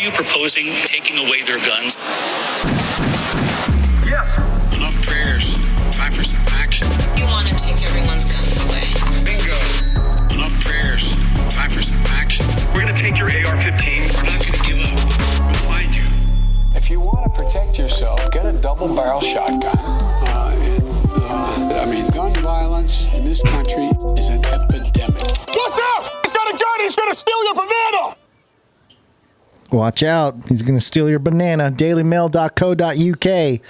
you proposing taking away their guns? Yes. Enough prayers. Time for some action. You want to take everyone's guns away. Bingo. Enough prayers. Time for some action. We're going to take your AR-15. We're not going to give up. We'll find you. If you want to protect yourself, get a double-barrel shotgun. Gun violence in this country is an epidemic. Watch out! He's got a gun! He's going to steal your banana! Watch out. He's going to steal your banana. dailymail.co.uk.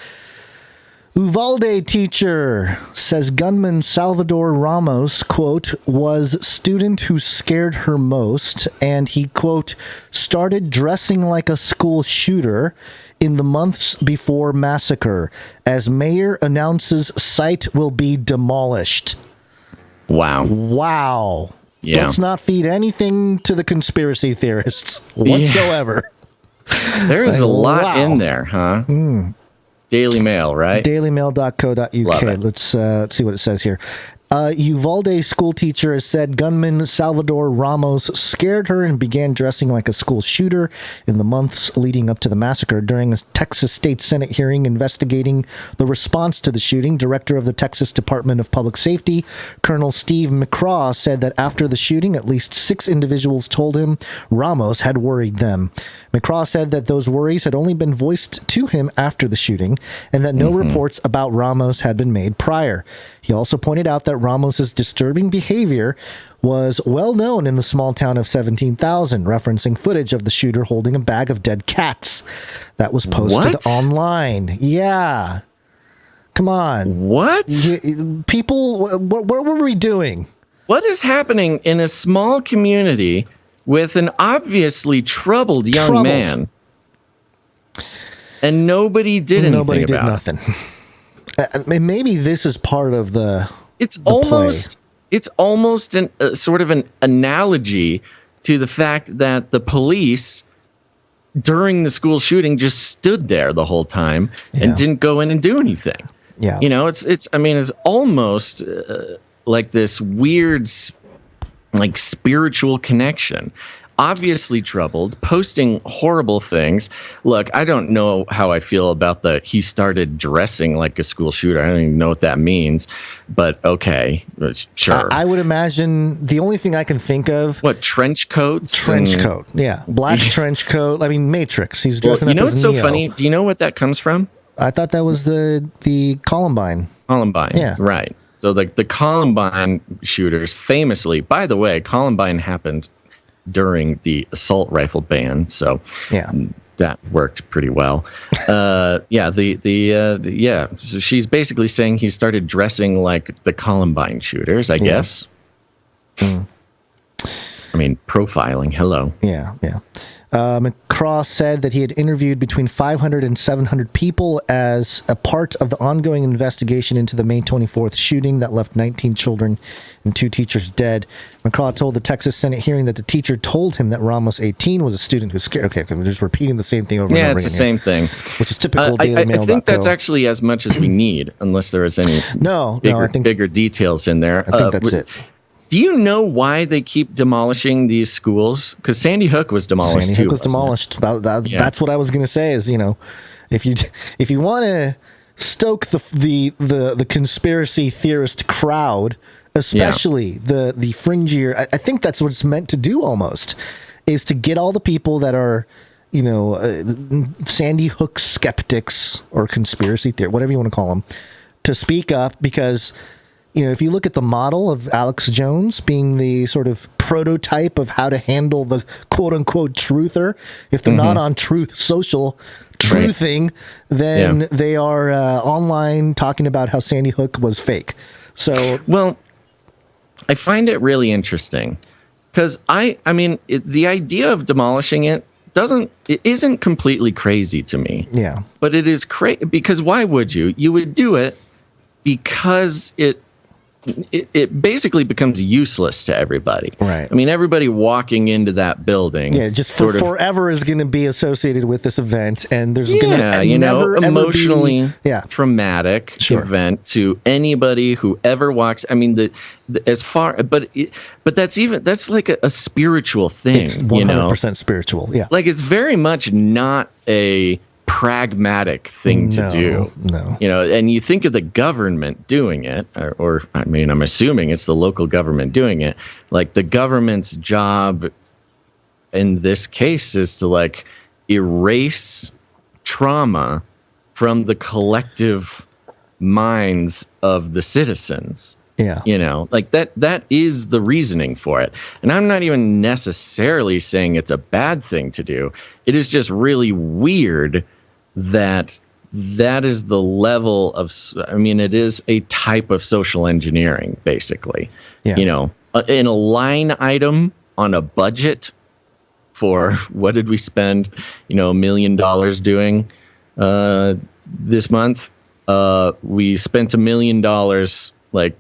Uvalde teacher says gunman Salvador Ramos, quote, was student who scared her most, and he, quote, started dressing like a school shooter in the months before massacre, as mayor announces site will be demolished. Wow. Yeah. Let's not feed anything to the conspiracy theorists whatsoever. There's a lot in there, huh? Daily Mail, right? dailymail.co.uk. Let's see what it says here. Uvalde school teacher has said gunman Salvador Ramos scared her and began dressing like a school shooter in the months leading up to the massacre. During a Texas State Senate hearing investigating the response to the shooting, Director of the Texas Department of Public Safety, Colonel Steve McCraw, said that after the shooting, at least 6 individuals told him Ramos had worried them. McCraw said that those worries had only been voiced to him after the shooting and that no reports about Ramos had been made prior. He also pointed out that Ramos's disturbing behavior was well known in the small town of 17,000, referencing footage of the shooter holding a bag of dead cats that was posted online. Yeah. Come on. What? People, what were we doing? What is happening in a small community with an obviously troubled young man? And nobody did anything about it. Nobody did nothing. Maybe this is part of the. It's almost an sort of an analogy to the fact that the police during the school shooting just stood there the whole time and didn't go in and do anything. Yeah, it's almost like this weird, like spiritual connection. Obviously troubled, posting horrible things. Look, I don't know how I feel about he started dressing like a school shooter. I don't even know what that means, but okay, sure. I would imagine the only thing I can think of. What, trench coats? Trench coat, yeah. Black trench coat. I mean, Matrix. He's dressing up as Neo. You know what's so funny? Do you know what that comes from? I thought that was the Columbine. Columbine, yeah. Right. So the Columbine shooters famously, by the way, Columbine happened during the assault rifle ban, so that worked pretty well. So she's basically saying he started dressing like the Columbine shooters, I guess. I mean, profiling. Hello. Yeah. McCraw said that he had interviewed between 500 and 700 people as a part of the ongoing investigation into the May 24th shooting that left 19 children and 2 teachers dead. McCraw told the Texas Senate hearing that the teacher told him that Ramos, 18, was a student who scared. Okay, I'm just repeating the same thing over and over again. Yeah, it's the same thing. Which is typical Daily Mail. I think that's actually as much as we need, unless there is any bigger details in there. I think that's it. Do you know why they keep demolishing these schools? Because Sandy Hook was demolished too. Sandy Hook was demolished. That's what I was going to say. Is if you want to stoke the conspiracy theorist crowd, especially the fringier, I think that's what it's meant to do. Almost is to get all the people that are Sandy Hook skeptics or conspiracy theorists, whatever you want to call them, to speak up because. If you look at the model of Alex Jones being the sort of prototype of how to handle the quote-unquote truther, if they're not on Truth Social truthing, then they are online talking about how Sandy Hook was fake. So, well, I find it really interesting because the idea of demolishing it isn't completely crazy to me. Yeah, but it is crazy because why would you? You would do it because it it basically becomes useless to everybody. Right. I mean, everybody walking into that building, just forever is going to be associated with this event, and there's going to never emotionally be, traumatic event to anybody who ever walks. I mean, but that's like a spiritual thing. It's 100% spiritual. Yeah, like it's very much not a pragmatic thing to do. No. And you think of the government doing it, or I mean, I'm assuming it's the local government doing it. Like the government's job in this case is to like erase trauma from the collective minds of the citizens. Yeah. Like that is the reasoning for it. And I'm not even necessarily saying it's a bad thing to do. It is just really weird that is the level of, I mean, it is a type of social engineering, basically. Yeah. In a line item on a budget for what did we spend, $1 million doing this month? We spent $1 million, like,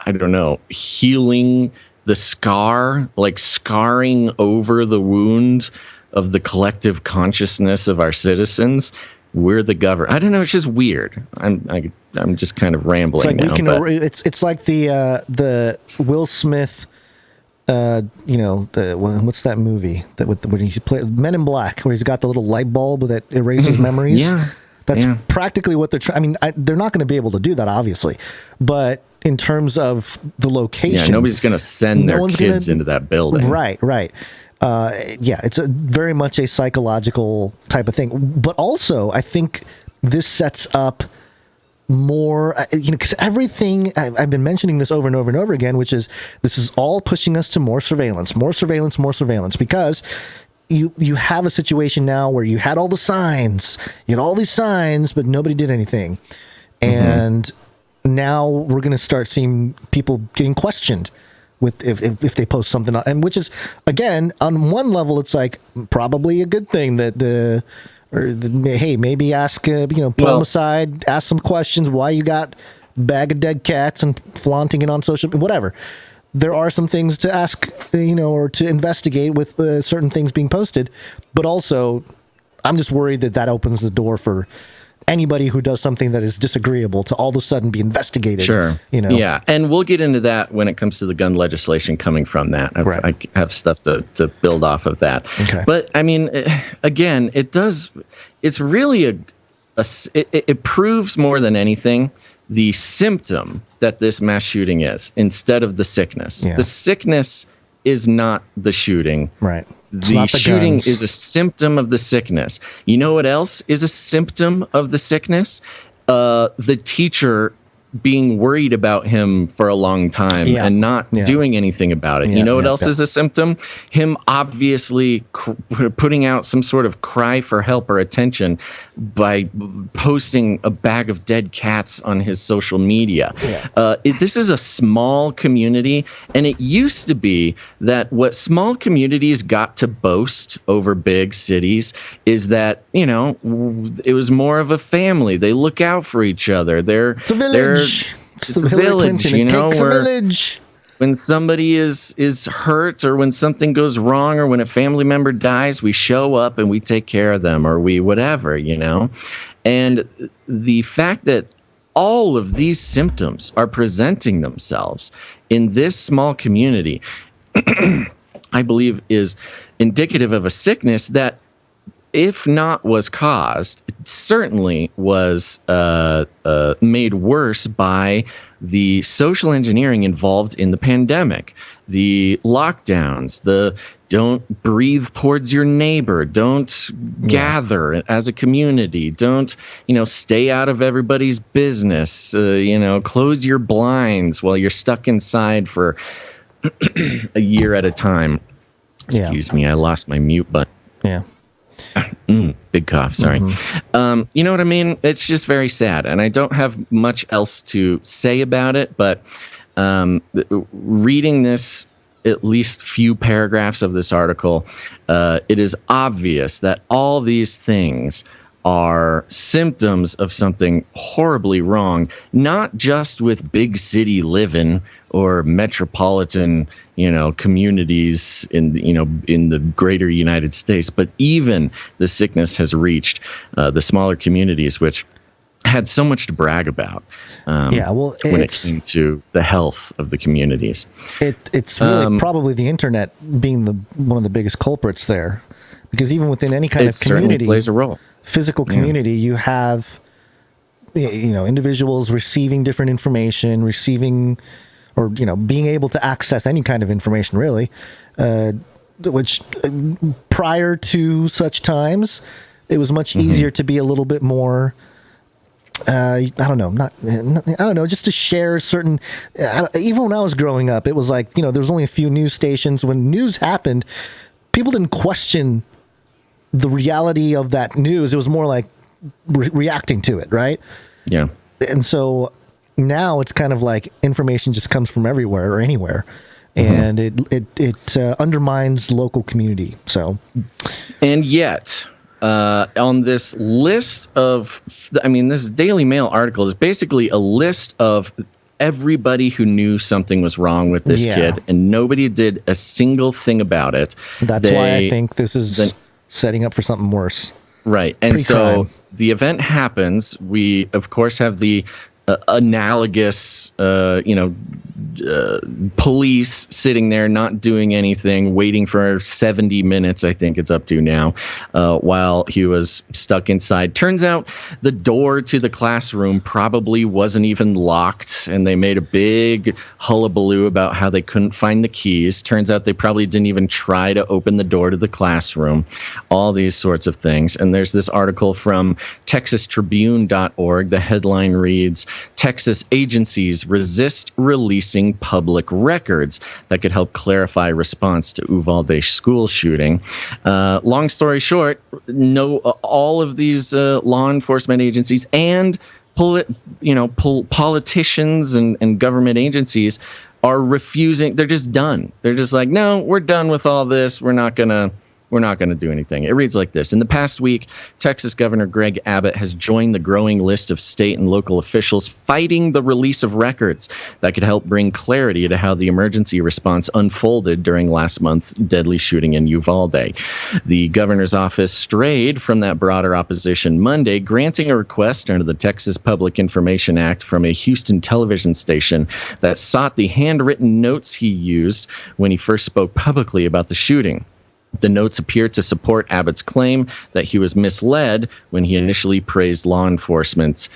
I don't know, healing the scar, like scarring over the wound of the collective consciousness of our citizens. We're the government. I don't know. It's just weird. I'm just kind of rambling now. It's like the Will Smith, what's that movie when he played Men in Black, where he's got the little light bulb that erases memories. Yeah. That's practically what they're trying. I mean, they're not going to be able to do that, obviously, but in terms of the location, nobody's going to send their kids into that building. Right. It's very much a psychological type of thing. But also, I think this sets up more, because everything, I've been mentioning this over and over and over again, which is this is all pushing us to more surveillance, because you have a situation now where you had all these signs, but nobody did anything. And now we're going to start seeing people getting questioned with if they post something, and which is, again, on one level, it's like probably a good thing that hey, maybe ask, pull them aside, ask some questions, why you got a bag of dead cats and flaunting it on social, whatever. There are some things to ask, or to investigate with certain things being posted, but also I'm just worried that opens the door for anybody who does something that is disagreeable to all of a sudden be investigated. Sure. Yeah. And we'll get into that when it comes to the gun legislation coming from that. I have stuff to build off of that. Okay. But I mean, again, it's really it proves more than anything the symptom that this mass shooting is instead of the sickness. Yeah. The sickness is not the shooting. Right. The shooting is a symptom of the sickness. You know what else is a symptom of the sickness? The teacher being worried about him for a long time and not doing anything about it. You know what else is a symptom? Him obviously putting out some sort of cry for help or attention by posting a bag of dead cats on his social media. This is a small community, and it used to be that what small communities got to boast over big cities is that, it was more of a family. They look out for each other. It's a village. It's a village, Clinton. It takes a village. When somebody is hurt, or when something goes wrong, or when a family member dies, we show up and we take care of them, or we whatever, And the fact that all of these symptoms are presenting themselves in this small community, I believe, is indicative of a sickness that, if not was caused, it certainly was made worse by the social engineering involved in the pandemic, the lockdowns, the don't breathe towards your neighbor, don't gather as a community, don't, stay out of everybody's business, close your blinds while you're stuck inside for a year at a time. Excuse me, I lost my mute button. Yeah. Big cough, sorry. You know what I mean? It's just very sad, and I don't have much else to say about it, but reading this, at least few paragraphs of this article, it is obvious that all these things are symptoms of something horribly wrong, not just with big city living or metropolitan, communities in the greater United States, but even the sickness has reached the smaller communities, which had so much to brag about. When it came to the health of the communities, it's really probably the internet being one of the biggest culprits there, because even within any kind of community, plays a role. Physical community, you have individuals receiving different information, or being able to access any kind of information, really, which prior to such times, it was much easier to be a little bit more. I don't know, just to share certain. Even when I was growing up, it was like there was only a few news stations. When news happened, people didn't question the reality of that news. It was more like reacting to it, right? Yeah. And so now it's kind of like information just comes from everywhere or anywhere, and it undermines local community. So, and yet, on this list of, this Daily Mail article is basically a list of everybody who knew something was wrong with this kid, and nobody did a single thing about it. That's why I think this is setting up for something worse. Right. And so the event happens. We, of course, have the analogous, police sitting there not doing anything, waiting for 70 minutes, I think it's up to now, while he was stuck inside. Turns out the door to the classroom probably wasn't even locked, and they made a big hullabaloo about how they couldn't find the keys. Turns out they probably didn't even try to open the door to the classroom. All these sorts of things. And there's this article from TexasTribune.org. The headline reads, Texas agencies resist releasing public records that could help clarify response to Uvalde school shooting. Long story short, all of these law enforcement agencies and politicians and government agencies are refusing. They're just done. They're just like, no, we're done with all this. We're not going to do anything. It reads like this. In the past week, Texas Governor Greg Abbott has joined the growing list of state and local officials fighting the release of records that could help bring clarity to how the emergency response unfolded during last month's deadly shooting in Uvalde. The governor's office strayed from that broader opposition Monday, granting a request under the Texas Public Information Act from a Houston television station that sought the handwritten notes he used when he first spoke publicly about the shooting. The notes appear to support Abbott's claim that he was misled when he initially praised law enforcement's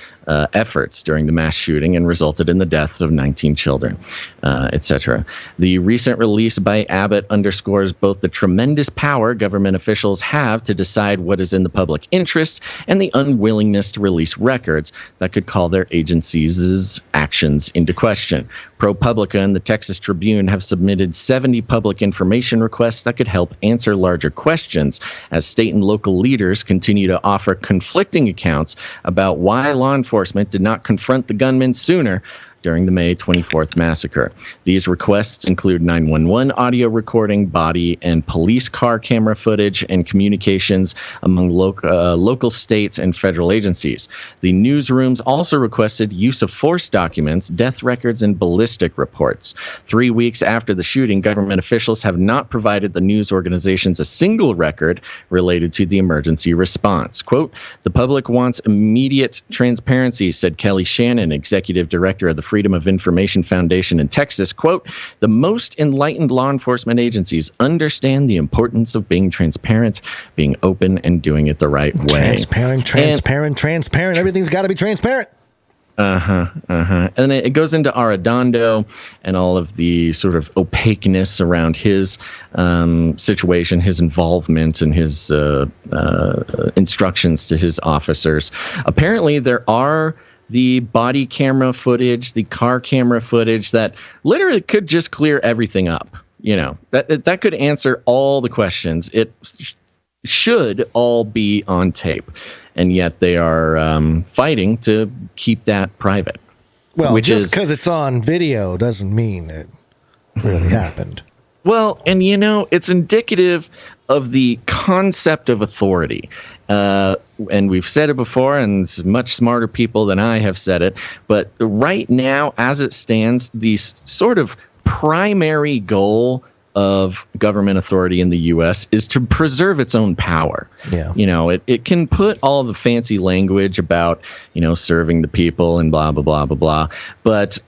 efforts during the mass shooting and resulted in the deaths of 19 children, etc. The recent release by Abbott underscores both the tremendous power government officials have to decide what is in the public interest and the unwillingness to release records that could call their agencies' actions into question. ProPublica and the Texas Tribune have submitted 70 public information requests that could help answer larger questions as state and local leaders continue to offer conflicting accounts about why law enforcement did not confront the gunman sooner during the May 24th massacre. These requests include 911 audio recording, body and police car camera footage, and communications among local, states, and federal agencies. The newsrooms also requested use of force documents, death records, and ballistic reports. 3 weeks after the shooting, government officials have not provided the news organizations a single record related to the emergency response. Quote, "The public wants immediate transparency," said Kelly Shannon, executive director of the Freedom of Information Foundation in Texas. Quote, "The most enlightened law enforcement agencies understand the importance of being transparent, being open, and doing it the right way." Transparent. Everything's got to be transparent. And it goes into Arredondo and all of the sort of opaqueness around his situation, his involvement, and his instructions to his officers. Apparently, there are the body camera footage, the car camera footage that literally could just clear everything up. That could answer all the questions. It should all be on tape. And yet they are fighting to keep that private. Well, just because it's on video doesn't mean it really happened. Well, and it's indicative of the concept of authority. And we've said it before, and it's much smarter people than I have said it. But right now, as it stands, the sort of primary goal of government authority in the U.S. is to preserve its own power. Yeah. It can put all the fancy language about, serving the people and blah, blah, blah, blah, blah. But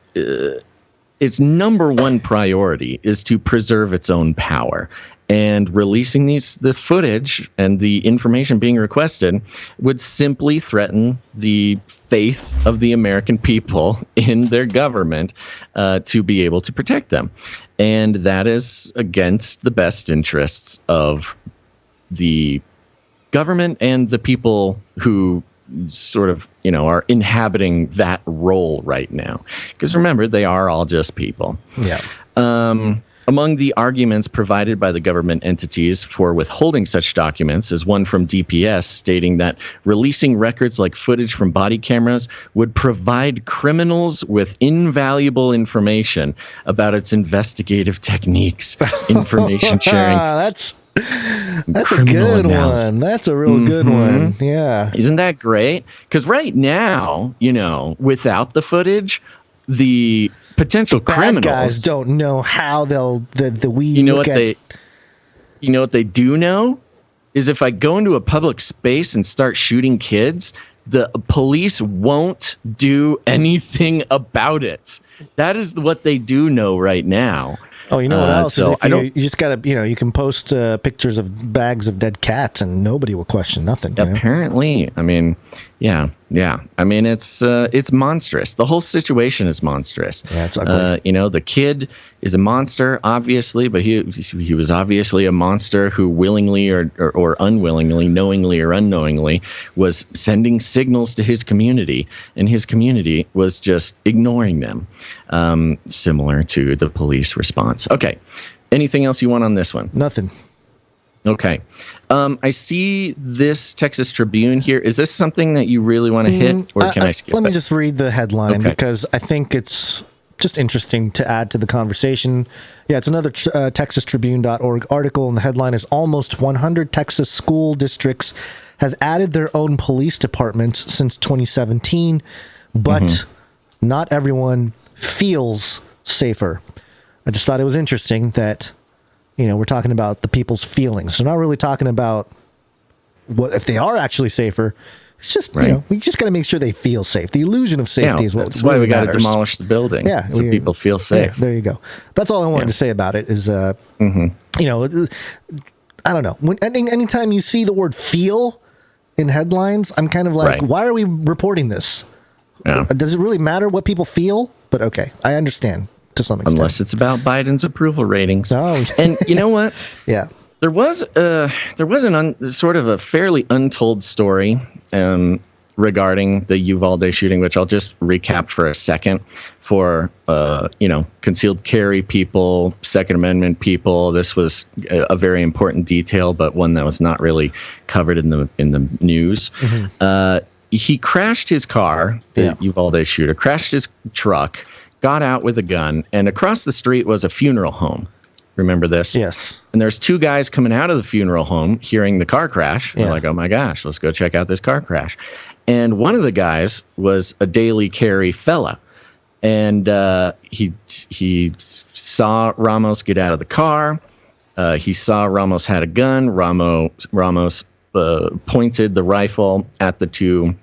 its number one priority is to preserve its own power. And releasing the footage and the information being requested would simply threaten the faith of the American people in their government to be able to protect them. And that is against the best interests of the government and the people who sort of, are inhabiting that role right now. Because remember, they are all just people. Yeah. Among the arguments provided by the government entities for withholding such documents is one from DPS stating that releasing records like footage from body cameras would provide criminals with invaluable information about its investigative techniques, information sharing. That's a good one. That's a real good one. Yeah. Isn't that great? Because right now, without the footage, the potential criminals guys don't know how you know what they do know is if I go into a public space and start shooting kids, the police won't do anything about it. That is what they do know right now. Oh, you know what else? So you just gotta, you can post pictures of bags of dead cats and nobody will question nothing. Apparently, I mean, yeah. I mean, it's monstrous. The whole situation is monstrous. Yeah, it's ugly. The kid is a monster, obviously, but he was obviously a monster who willingly or unwillingly, knowingly or unknowingly, was sending signals to his community, and his community was just ignoring them, similar to the police response. Okay. Anything else you want on this one? Nothing. Okay. I see this Texas Tribune here. Is this something that you really want to hit, or can I skip Let it? me just read the headline because I think it's just interesting to add to the conversation. Yeah, it's another TexasTribune.org article, and the headline is Almost 100 Texas School Districts Have Added Their Own Police Departments Since 2017, but not everyone feels safer. I just thought it was interesting that we're talking about the people's feelings. So not really talking about what if they are actually safer. It's just, we just got to make sure they feel safe. The illusion of safety is what that's why we got to demolish the building. Yeah, so people feel safe. Yeah, there you go. That's all I wanted to say about it is, I don't know. Anytime you see the word feel in headlines, I'm kind of like, why are we reporting this? Yeah. Does it really matter what people feel? But okay, I understand. To some extent. Unless it's about Biden's approval ratings. Oh, and you know what? Yeah, there was sort of a fairly untold story regarding the Uvalde shooting, which I'll just recap for a second for concealed carry people, Second Amendment people. This was a very important detail, but one that was not really covered in the news. He crashed his car. The Uvalde shooter crashed his truck. Got out with a gun, and across the street was a funeral home. Remember this? Yes. And there's two guys coming out of the funeral home hearing the car crash. They're like, oh my gosh, let's go check out this car crash. And one of the guys was a daily carry fella. And he saw Ramos get out of the car. He saw Ramos had a gun. Ramos pointed the rifle at the two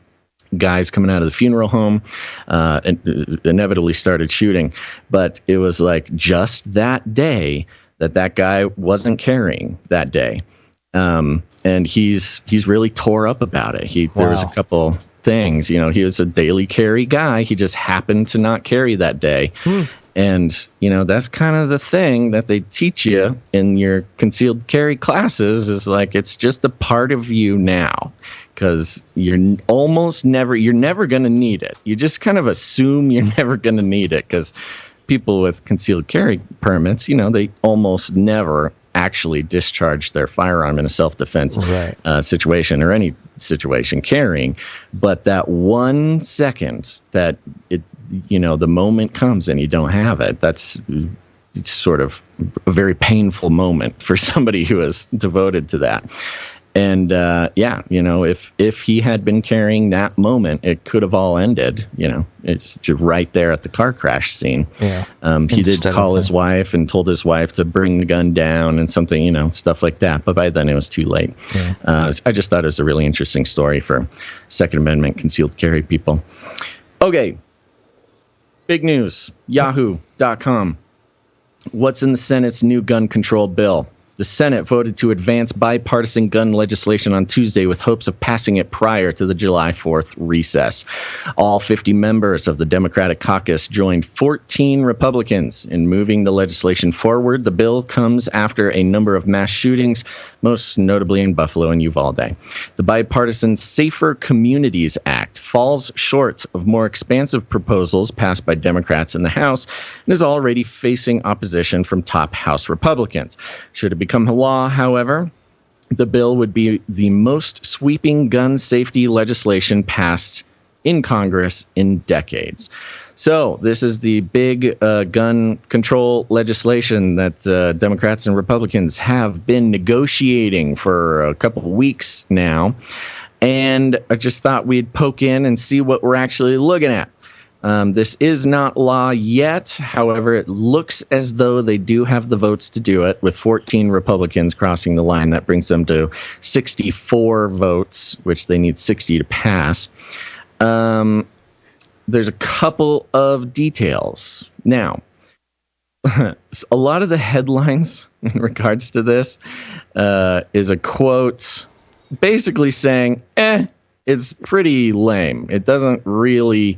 guys coming out of the funeral home, and inevitably started shooting. But it was like just that day that guy wasn't carrying that day. And he's really tore up about it. There was a couple things, he was a daily carry guy. He just happened to not carry that day. And, that's kind of the thing that they teach you in your concealed carry classes is like, it's just a part of you now. Because you're never going to need it. You just kind of assume you're never going to need it because people with concealed carry permits, they almost never actually discharge their firearm in a self-defense situation or any situation carrying. But that 1 second that the moment comes and you don't have it, it's sort of a very painful moment for somebody who is devoted to that. And if he had been carrying that moment, it could have all ended. It's just right there at the car crash scene. Yeah. He did call his wife and told his wife to bring the gun down and something, stuff like that. But by then it was too late. Yeah. I just thought it was a really interesting story for Second Amendment concealed carry people. Okay. Big news. Yahoo.com. What's in the Senate's new gun control bill? The Senate voted to advance bipartisan gun legislation on Tuesday with hopes of passing it prior to the July 4th recess. All 50 members of the Democratic caucus joined 14 Republicans in moving the legislation forward. The bill comes after a number of mass shootings, most notably in Buffalo and Uvalde. The bipartisan Safer Communities Act falls short of more expansive proposals passed by Democrats in the House and is already facing opposition from top House Republicans. Should it become law, however, the bill would be the most sweeping gun safety legislation passed in Congress in decades. So this is the big gun control legislation that Democrats and Republicans have been negotiating for a couple of weeks now. And I just thought we'd poke in and see what we're actually looking at. This is not law yet. However, it looks as though they do have the votes to do it, with 14 Republicans crossing the line. That brings them to 64 votes, which they need 60 to pass. There's a couple of details. Now, a lot of the headlines in regards to this is a quote basically saying, it's pretty lame. It doesn't really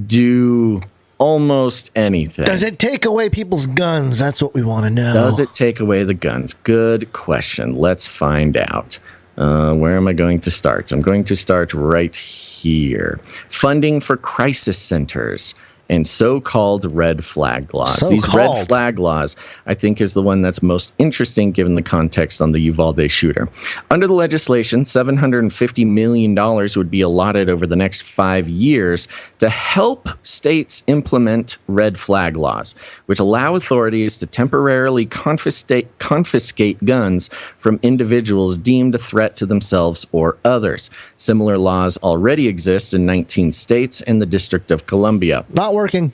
do almost anything. Does it take away people's guns? That's what we want to know. Does it take away the guns? Good question. Let's find out. Where am I going to start? I'm going to start right here. Funding for crisis centers and so-called red flag laws. These red flag laws, I think, is the one that's most interesting given the context on the Uvalde shooter. Under the legislation, $750 million would be allotted over the next 5 years to help states implement red flag laws, which allow authorities to temporarily confiscate guns from individuals deemed a threat to themselves or others. Similar laws already exist in 19 states and the District of Columbia. Not working.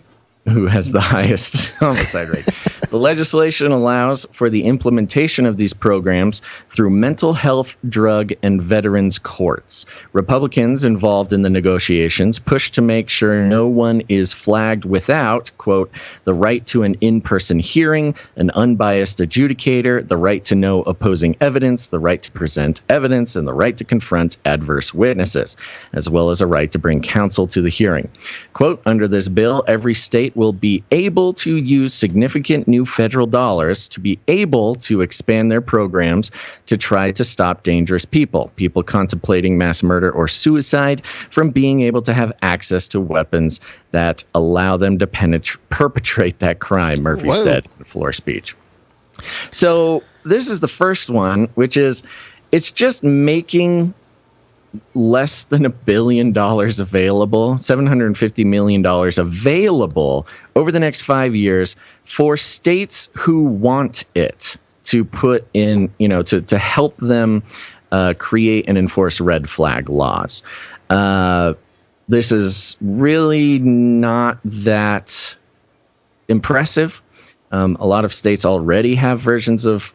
Who has the highest homicide rate. The legislation allows for the implementation of these programs through mental health, drug, and veterans courts. Republicans involved in the negotiations push to make sure no one is flagged without, quote, the right to an in-person hearing, an unbiased adjudicator, the right to know opposing evidence, the right to present evidence, and the right to confront adverse witnesses, as well as a right to bring counsel to the hearing. Quote, under this bill, every state will be able to use significant new federal dollars to be able to expand their programs to try to stop dangerous people contemplating mass murder or suicide, from being able to have access to weapons that allow them to perpetrate that crime, Murphy said in a floor speech. So this is the first one, which is, it's just making less than $1 billion available, $750 million available over the next 5 years for states who want it to put in, to help them create and enforce red flag laws. This is really not that impressive. A lot of states already have versions of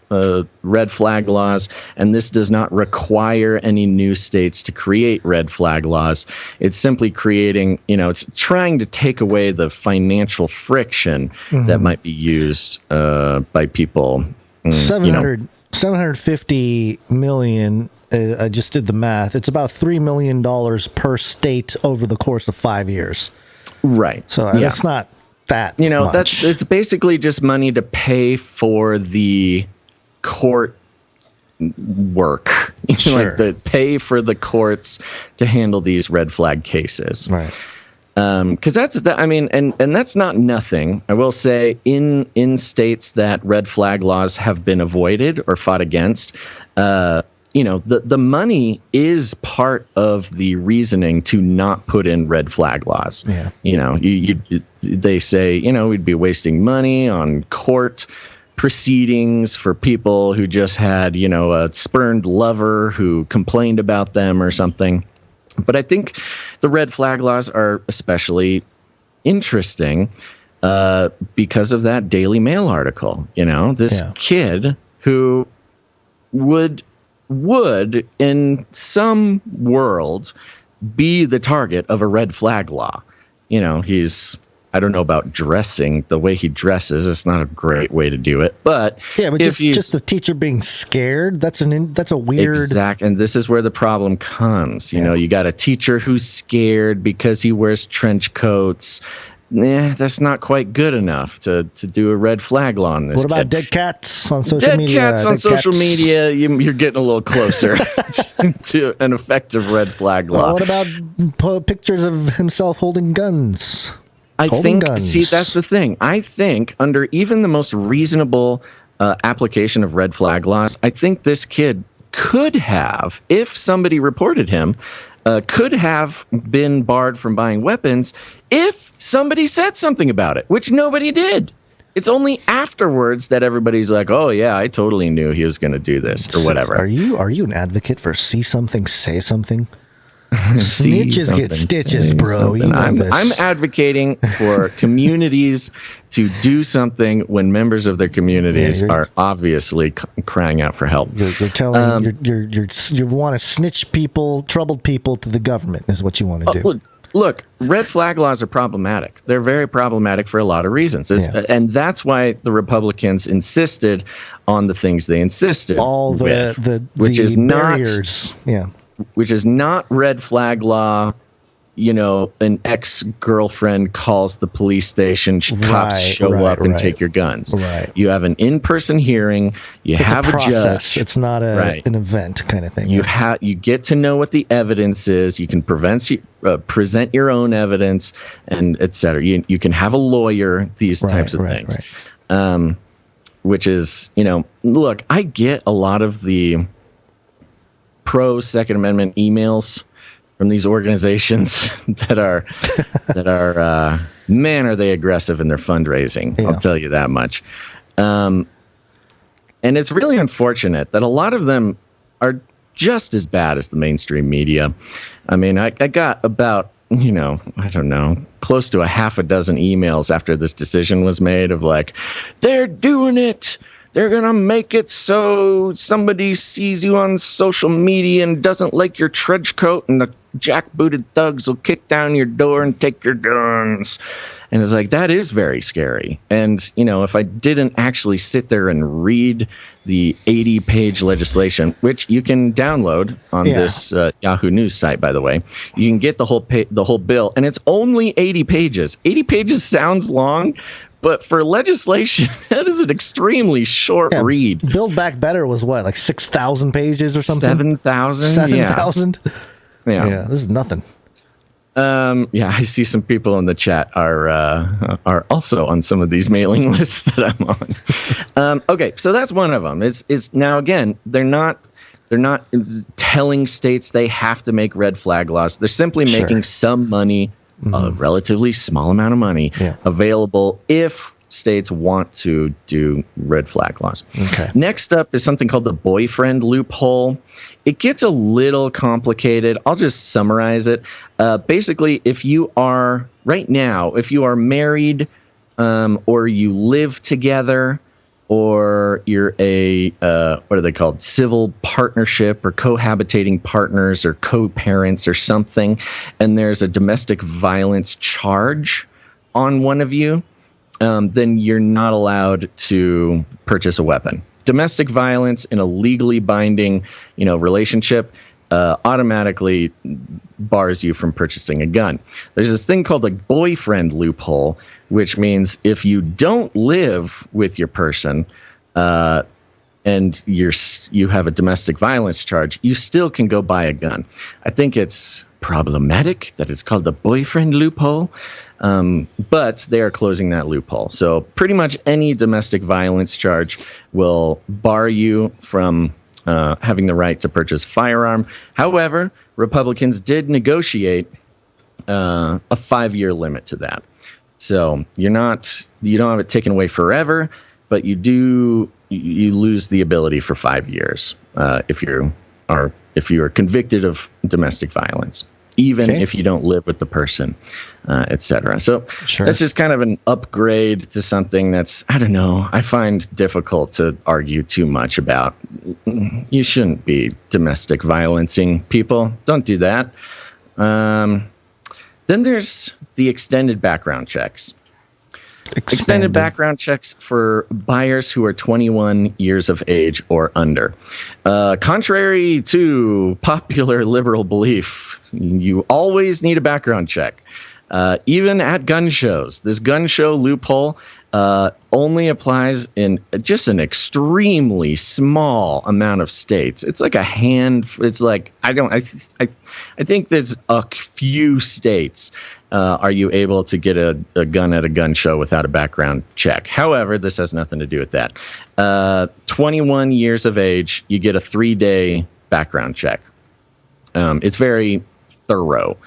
red flag laws, and this does not require any new states to create red flag laws. It's simply creating, it's trying to take away the financial friction that might be used by people. 750 million. I just did the math. It's about $3 million per state over the course of 5 years. Right. So that's not that much. It's basically just money to pay for the court work. Sure. Like pay for the courts to handle these red flag cases. Right. Because and that's not nothing. I will say in states that red flag laws have been avoided or fought against, the money is part of the reasoning to not put in red flag laws. Yeah. They say, we'd be wasting money on court proceedings for people who just had, a spurned lover who complained about them or something. But I think the red flag laws are especially interesting because of that Daily Mail article. This kid who would in some world be the target of a red flag law. I don't know about dressing. The way he dresses, it's not a great way to do it. But just the teacher being scared, that's a weird. Exact. And this is where the problem comes. You got a teacher who's scared because he wears trench coats. That's not quite good enough to do a red flag law on this. What about dead cats on social media? Dead cats on social media, you're getting a little closer to an effective red flag law. What about pictures of himself holding guns? See, that's the thing. I think under even the most reasonable application of red flag laws, I think this kid could have, if somebody reported him, could have been barred from buying weapons if somebody said something about it, which nobody did. It's only afterwards that everybody's like, oh, yeah, I totally knew he was going to do this or whatever. Are you an advocate for see something, say something? Snitches get stitches, bro. I'm advocating for communities to do something when members of their communities are obviously crying out for help. You're telling you want to snitch people, troubled people to the government is what you want to do. Look, red flag laws are problematic. They're very problematic for a lot of reasons. And that's why the Republicans insisted on the things they insisted which is barriers. Which is not red flag law. An ex-girlfriend calls the police station, cops show up and take your guns. Right. You have an in-person hearing. It's have a judge. It's not an event kind of thing. You get to know what the evidence is. You can present your own evidence, and et cetera. You can have a lawyer. These types of things. Right. Which is, look, I get a lot of the pro Second Amendment emails from these organizations that are man, are they aggressive in their fundraising. I'll tell you that much. And it's really unfortunate that a lot of them are just as bad as the mainstream media. I mean, I got about, I don't know, close to a half a dozen emails after this decision was made of like, they're doing it. They're going to make it so somebody sees you on social media and doesn't like your trench coat, and the jackbooted thugs will kick down your door and take your guns. And it's like, that is very scary. And, if I didn't actually sit there and read the 80-page legislation, which you can download on this Yahoo News site, by the way, you can get the whole bill, and it's only 80 pages. 80 pages sounds long, but for legislation, that is an extremely short read. Build Back Better was what, like 6,000 pages or something? 7,000? 7,000? Yeah, this is nothing. I see some people in the chat are also on some of these mailing lists that I'm on. Okay, so that's one of them. Is now again, they're not telling states they have to make red flag laws. They're simply making some money, a relatively small amount of money, available if states want to do red flag laws. Okay. Next up is something called the boyfriend loophole. It gets a little complicated. I'll just summarize it. Basically, if you are married or you live together, or you're a, what are they called? Civil partnership or cohabitating partners or co-parents or something, and there's a domestic violence charge on one of you, then you're not allowed to purchase a weapon. Domestic violence in a legally binding, relationship automatically bars you from purchasing a gun. There's this thing called a boyfriend loophole, which means if you don't live with your person and you have a domestic violence charge, you still can go buy a gun. I think it's problematic that it's called the boyfriend loophole, but they are closing that loophole. So pretty much any domestic violence charge will bar you from having the right to purchase a firearm. However, Republicans did negotiate a 5-year limit to that. So you don't have it taken away forever, but you lose the ability for 5 years if you are convicted of domestic violence, even if you don't live with the person, etc. So that's just kind of an upgrade to something that's, I don't know, I find difficult to argue too much about. You shouldn't be domestic violencing people. Don't do that. Then there's the extended background checks. Extended background checks for buyers who are 21 years of age or under. Contrary to popular liberal belief, you always need a background check. Even at gun shows. This gun show loophole only applies in just an extremely small amount of states. It's like it's like, I think there's a few states are you able to get a gun at a gun show without a background check. However, this has nothing to do with that. 21 years of age, you get a 3-day background check. It's very thorough.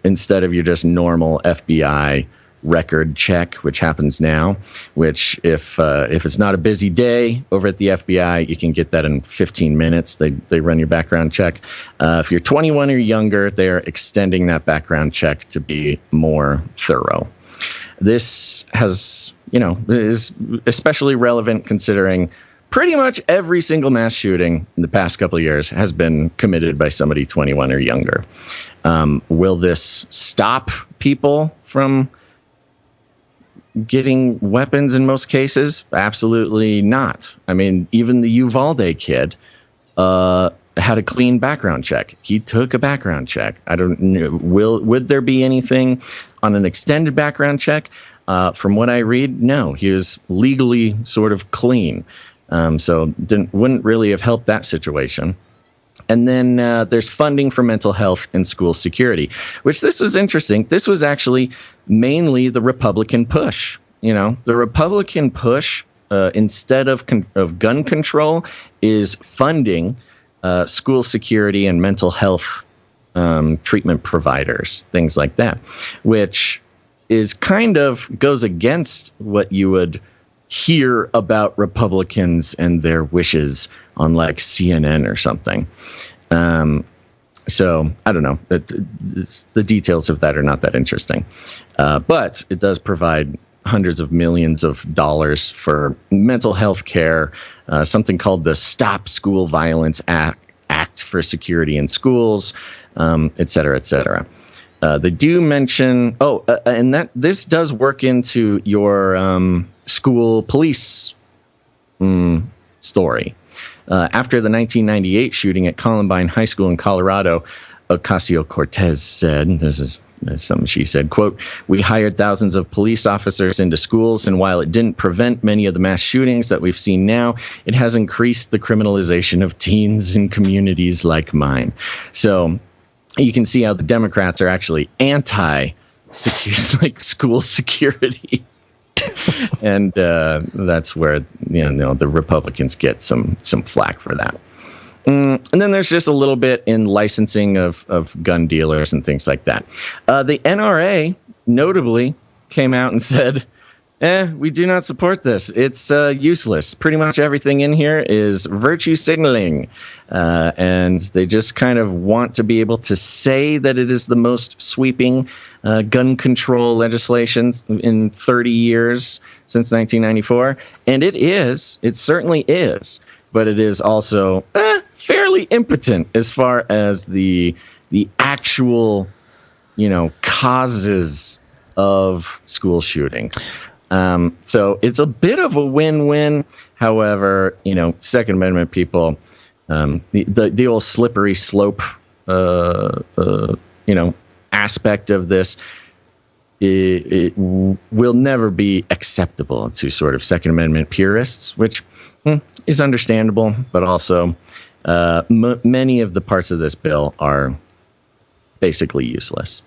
Instead of your just normal FBI record check, which happens now, which if it's not a busy day over at the FBI, you can get that in 15 minutes. They run your background check. If you're 21 or younger, they're extending that background check to be more thorough. This is especially relevant considering pretty much every single mass shooting in the past couple of years has been committed by somebody 21 or younger. Will this stop people from getting weapons in most cases? Absolutely not. I mean, even the Uvalde kid had a clean background check. He took a background check. I don't know. Would there be anything on an extended background check? From what I read, no. He was legally sort of clean. So wouldn't really have helped that situation. And then there's funding for mental health and school security, which this was interesting. This was actually mainly the Republican push. The Republican push, instead of gun control, is funding school security and mental health treatment providers, things like that, which is kind of goes against what you would hear about Republicans and their wishes on like CNN or something. So I don't know. The details of that are not that interesting. But it does provide hundreds of millions of dollars for mental health care, something called the Stop School Violence Act for security in schools, et cetera, et cetera. They do mention, and that this does work into your school police story. After the 1998 shooting at Columbine High School in Colorado, Ocasio-Cortez said, this is something she said, quote, "We hired thousands of police officers into schools, and while it didn't prevent many of the mass shootings that we've seen now, it has increased the criminalization of teens in communities like mine." So you can see how the Democrats are actually school security. And that's where the Republicans get some flack for that. And then there's just a little bit in licensing of gun dealers and things like that. The NRA notably came out and said, we do not support this. It's useless. Pretty much everything in here is virtue signaling. And they just kind of want to be able to say that it is the most sweeping gun control legislation in 30 years since 1994. And it is. It certainly is. But it is also fairly impotent as far as the actual, causes of school shootings. So it's a bit of a win-win. However, Second Amendment people, the old slippery slope, aspect of this, it will never be acceptable to sort of Second Amendment purists, which is understandable, but also many of the parts of this bill are basically useless.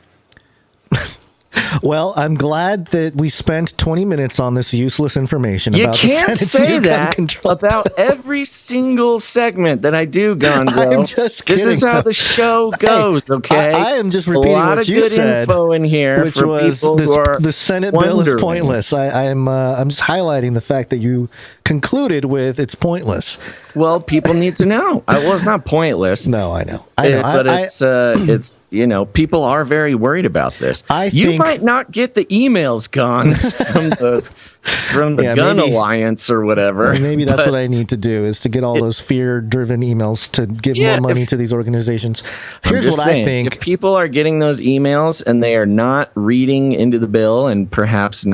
Well, I'm glad that we spent 20 minutes on this useless information You about can't the Senate's say new gun that control. about every single segment that I do, Gonzo. I'm just This is kidding. how the show goes, okay? I am just repeating a lot what of you good said, info in here which for was people who are the Senate bill is wondering. pointless. I'm just highlighting the fact that you concluded with it's pointless. Well, people need to know. Well, it's not pointless. No, I know. I know. But it's people are very worried about this. You think- might not get the emails, Gons, from the Yeah, Gun maybe- Alliance or whatever. Maybe that's but what I need to do is to get all those fear-driven emails to give more money to these organizations. Here's what I think. If people are getting those emails and they are not reading into the bill, and perhaps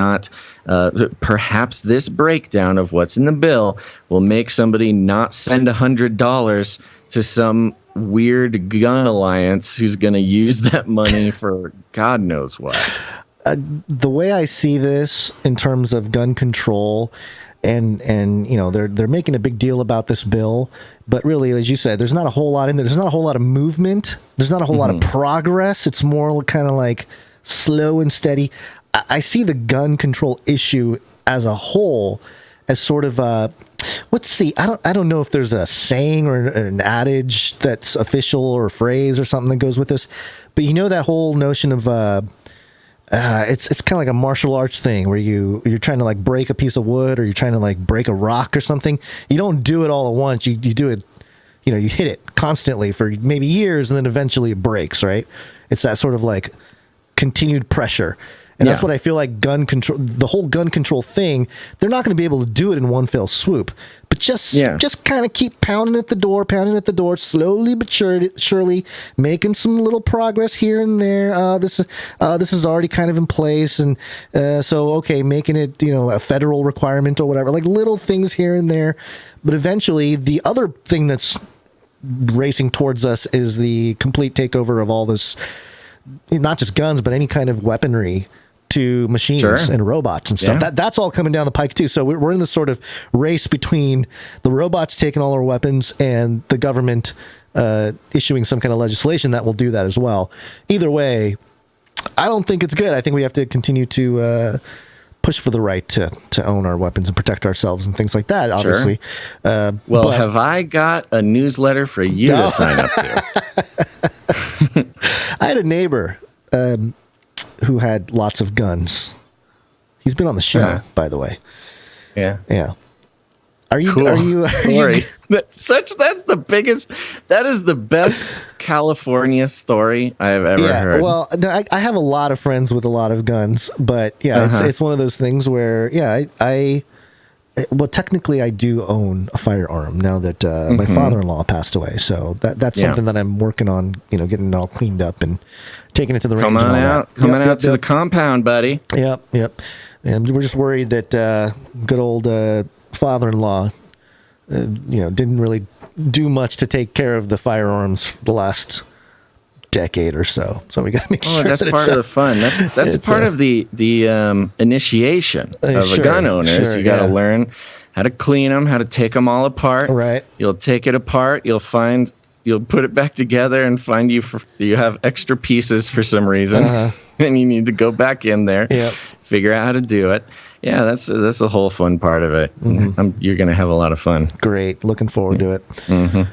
this breakdown of what's in the bill will make somebody not send $100 to some weird gun alliance who's going to use that money for God knows what. The way I see this in terms of gun control, and they're making a big deal about this bill, but really, as you said, there's not a whole lot in there. There's not a whole lot of movement. There's not a whole lot of progress. It's more kind of like slow and steady. I see the gun control issue as a whole as sort of a I don't know if there's a saying or an adage that's official or a phrase or something that goes with this, but that whole notion of it's kind of like a martial arts thing where you're trying to like break a piece of wood or you're trying to like break a rock or something. You don't do it all at once. You do it, you hit it constantly for maybe years and then eventually it breaks, right? It's that sort of like continued pressure. And that's what I feel like the whole gun control thing, they're not going to be able to do it in one fell swoop. But just kind of keep pounding at the door, slowly but surely, making some little progress here and there. This is already kind of in place. And making it, a federal requirement or whatever, like little things here and there. But eventually, the other thing that's racing towards us is the complete takeover of all this, not just guns, but any kind of weaponry to machines and robots and stuff. That's all coming down the pike too. So we're in this sort of race between the robots taking all our weapons and the government issuing some kind of legislation that will do that as well. Either way, I don't think it's good. I think we have to continue to push for the right to own our weapons and protect ourselves and things like that, obviously. Have I got a newsletter for you to sign up to? I had a neighbor who had lots of guns. He's been on the show, by the way. Yeah. Yeah. Are you? Cool. Are you? Story. That's the best California story I have ever heard. Well, I have a lot of friends with a lot of guns, but it's one of those things where technically I do own a firearm now that my father-in-law passed away. So that's something that I'm working on, getting it all cleaned up and taking it to the range. Coming out to the compound, buddy. Yep. And we're just worried that good old father-in-law, didn't really do much to take care of the firearms for the last decade or so. So we got to make sure that's part of the fun. That's part of the initiation of a gun owner. You got to learn how to clean them, how to take them all apart. Right. You'll take it apart. You'll put it back together and find you have extra pieces for some reason. And you need to go back in there, figure out how to do it. Yeah, that's the whole fun part of it. You're going to have a lot of fun. Great. Looking forward to it.